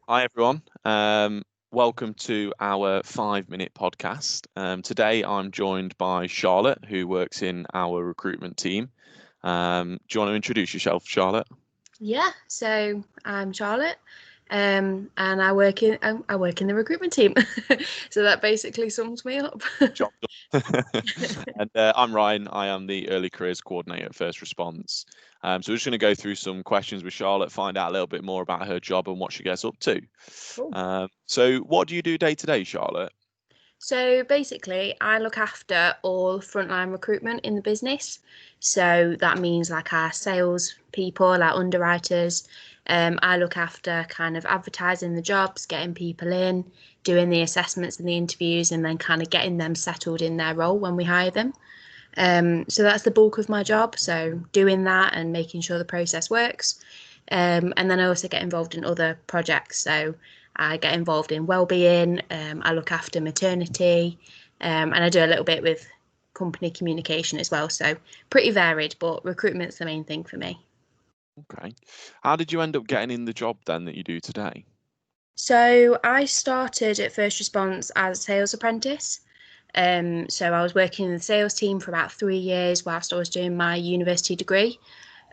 Hi, everyone. Welcome to our 5-minute podcast. Today, I'm joined by Charlotte, who works in our recruitment team. Do you want to introduce yourself, Charlotte? Yeah, so I'm Charlotte, and I work in the recruitment team. So that basically sums me up. Job done. And I'm Ryan. I am the early careers coordinator at First Response. So we're just going to go through some questions with Charlotte, find out a little bit more about her job and what she gets up to. Cool. So what do you do day to day, Charlotte? So basically, I look after all frontline recruitment in the business. So that means like our sales people, our underwriters. I look after kind of advertising the jobs, getting people in, doing the assessments and the interviews, and then kind of getting them settled in their role when we hire them. So that's the bulk of my job. So doing that and making sure the process works. And then I also get involved in other projects. So I get involved in wellbeing. I look after maternity, and I do a little bit with company communication as well. So pretty varied, but recruitment's the main thing for me. Okay. How did you end up getting in the job then that you do today? So I started at First Response as a sales apprentice. So I was working in the sales team for about 3 years whilst I was doing my university degree.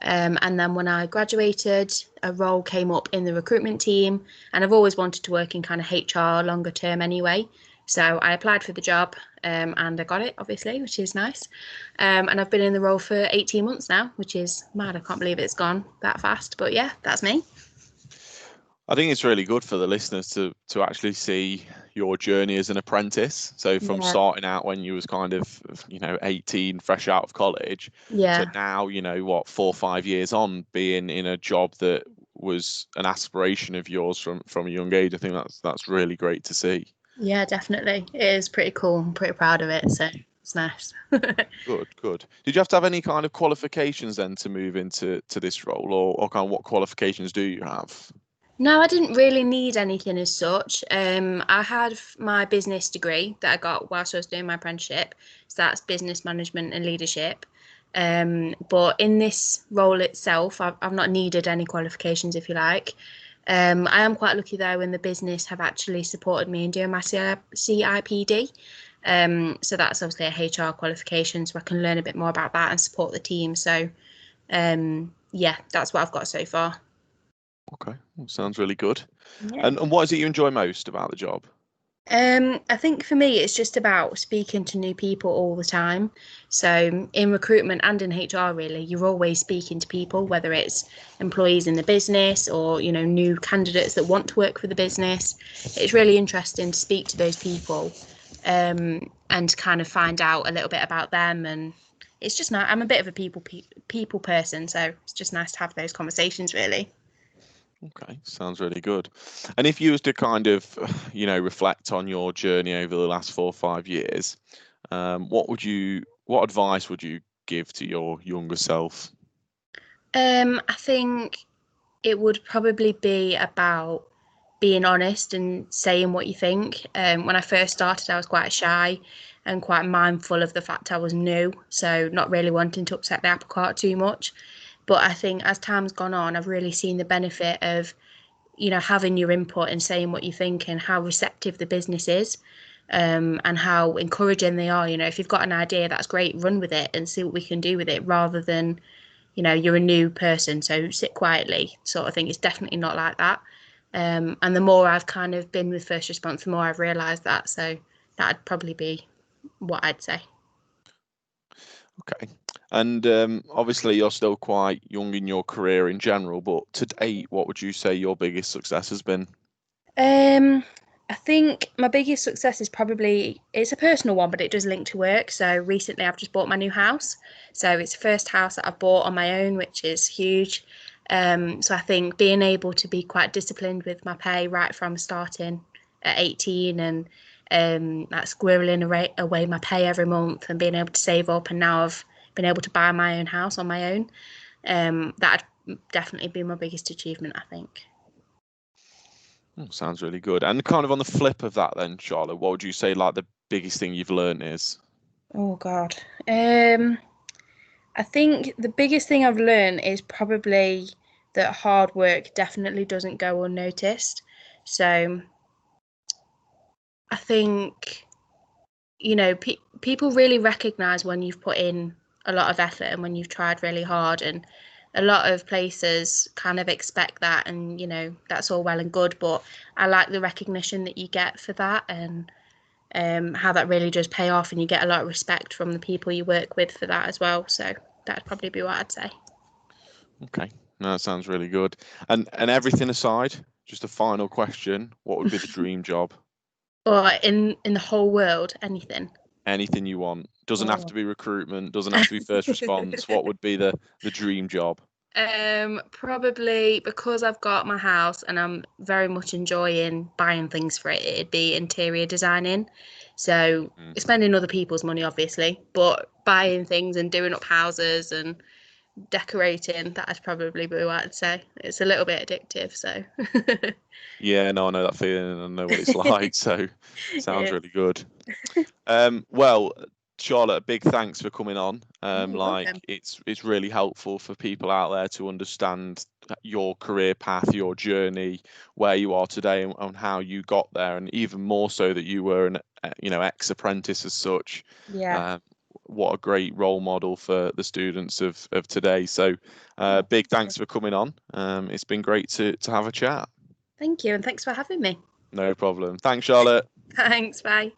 And then when I graduated, a role came up in the recruitment team, and I've always wanted to work in kind of HR longer term anyway. So I applied for the job, and I got it, obviously, which is nice. And I've been in the role for 18 months now, which is mad. I can't believe it's gone that fast. But yeah, that's me. I think it's really good for the listeners to actually see your journey as an apprentice. So from Yeah. starting out when you was kind of 18, fresh out of college, to Yeah. now, what, 4 or 5 years on, being in a job that was an aspiration of yours from a young age. I think that's really great to see. Yeah, definitely. It is pretty cool. I'm pretty proud of it. So it's nice. Good, good. Did you have to have any kind of qualifications then to move into this role, or kind of what qualifications do you have? No, I didn't really need anything as such. I had my business degree that I got whilst I was doing my apprenticeship. So that's business management and leadership. But in this role itself, I've not needed any qualifications, if you like. I am quite lucky though, in the business have actually supported me in doing my CIPD. So that's obviously a HR qualification, so I can learn a bit more about that and support the team. So yeah, that's what I've got so far. Okay, well, sounds really good. Yeah. And what is it you enjoy most about the job? I think for me, it's just about speaking to new people all the time. So in recruitment and in HR, really, you're always speaking to people, whether it's employees in the business or, new candidates that want to work for the business. It's really interesting to speak to those people, and kind of find out a little bit about them. And it's just nice. I'm a bit of a people person, so it's just nice to have those conversations, really. Okay, sounds really good. And if you was to kind of, reflect on your journey over the last 4 or 5 years, what advice would you give to your younger self? I think it would probably be about being honest and saying what you think. When I first started, I was quite shy and quite mindful of the fact I was new, so not really wanting to upset the apple cart too much. But I think as time's gone on, I've really seen the benefit of, having your input and saying what you think and how receptive the business is, and how encouraging they are. If you've got an idea, that's great, run with it and see what we can do with it rather than, you're a new person, so sit quietly sort of thing. It's definitely not like that. And the more I've kind of been with First Response, the more I've realised that. So that'd probably be what I'd say. Okay. And obviously you're still quite young in your career in general, but to date, what would you say your biggest success has been? Um, I think my biggest success is probably it's a personal one, but it does link to work. So recently, I've just bought my new house. So it's the first house that I've bought on my own, which is huge. So I think being able to be quite disciplined with my pay right from starting at 18, and like squirreling away my pay every month and being able to save up, and now I've been able to buy my own house on my own. That'd definitely be my biggest achievement, I think. Oh, sounds really good. And kind of on the flip of that then, Charlotte, what would you say like the biggest thing you've learned is? Oh God. I think the biggest thing I've learned is probably that hard work definitely doesn't go unnoticed. So I think, people really recognize when you've put in a lot of effort and when you've tried really hard. And a lot of places kind of expect that, and that's all well and good, but I like the recognition that you get for that, and how that really does pay off, and you get a lot of respect from the people you work with for that as well. So that'd probably be what I'd say. Okay, no, that sounds really good. And everything aside, just a final question: what would be the dream job? Or in the whole world, anything. Anything you want. Doesn't have to Oh. be recruitment. Doesn't have to be first response. What would be the dream job? Probably because I've got my house and I'm very much enjoying buying things for it, it'd be interior designing. So Mm. spending other people's money, obviously, but buying things and doing up houses and decorating, that'd probably be what I'd say. It's a little bit addictive, so Yeah, no, I know that feeling. I know what it's like. So, sounds yeah. really good. Well, Charlotte, a big thanks for coming on. You're Like welcome. it's really helpful for people out there to understand your career path, your journey, where you are today, and how you got there, and even more so that you were an ex-apprentice as such. Yeah. Um, what a great role model for the students of today. So, Oh, big thank you. thanks for coming on. It's been great to have a chat. Thank you, and thanks for having me. No problem. Thanks, Charlotte. Thanks, bye.